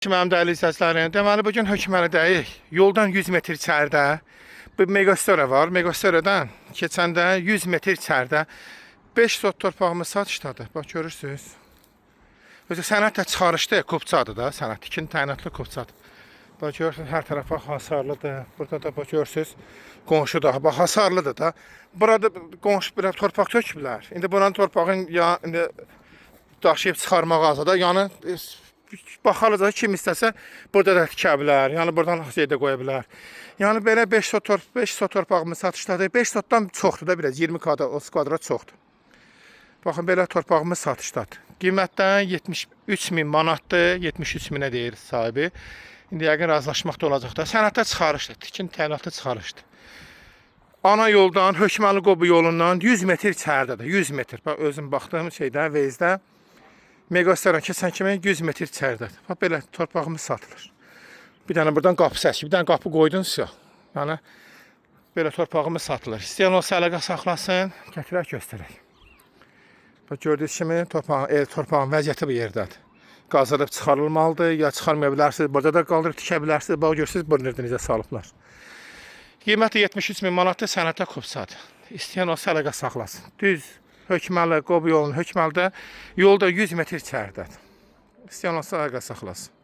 Mənim dəyərli izləyicilərim, deməli bugün Hökməlidəyik. Yoldan 100 metr içəridə bir Megastora var. Megastoradan keçəndə 100 metr içəridə 5 sot torpağımız satışdadır. Bax görürsünüz. Özü sənət də çıxarışdı, kupçadır da, sənət ikinci təyinatlı kupçadır. Bax görürsünüz, hər tərəf hasarlıdır. Burada da bax görürsünüz, qonşu da bax hasarlıdır da. Burada qonşu bir torpaq töküblər. İndi buranın torpağın ya indi daşıyıb çıxarmaq azada, yəni baxarız kim istəsə burada da tikə bilər. Yəni buradan şeydə qoya bilər. Yəni belə 5 sot torpağımız satışdadır. 5 sotdan çoxdur da biraz 20 kvadrat, 30 kvadrat çoxdur. Baxın belə torpağımız satışdadır. Qiymətdən 73.000 manatdır. 73.000-ə deyir sahibi. İndi yəqin razılaşmaq da olacaq da. Sənətdə çıxarışdır. Tikin təyinatlı çıxarışdır. Ana yoldan, Hökməli Qobu yolundan 100 metr içəridədir. 100 metr. Bax özüm baxdığım şeydə, Vezdə Megastora keçən kimi 100 metr içəridədir. Bax belə torpağımız satılır. Bir dənə buradan qapı səsi, bir dənə qapı qoydunsa, yəni belə torpağımız satılır. İstəyən olsa əlaqə saxlasın, gətirək göstərək. Bax gördüyünüz kimi torpağın vəziyyəti bu yerdədir. Qazılıb çıxarılmalıdır, ya çıxarmaya bilərsiniz, burada da qaldırıb tikə bilərsiniz. Bax görürsünüz, bu necə salıblar. Qiyməti 73.000 manatdır, sənətdə kupçadır. İstəyən olsa əlaqə saxlasın. Düz Hökməli Qobu yolunun Hökməlidə yolda 100 metr içəridədir. İstəyən olsa əlaqə saxlasın.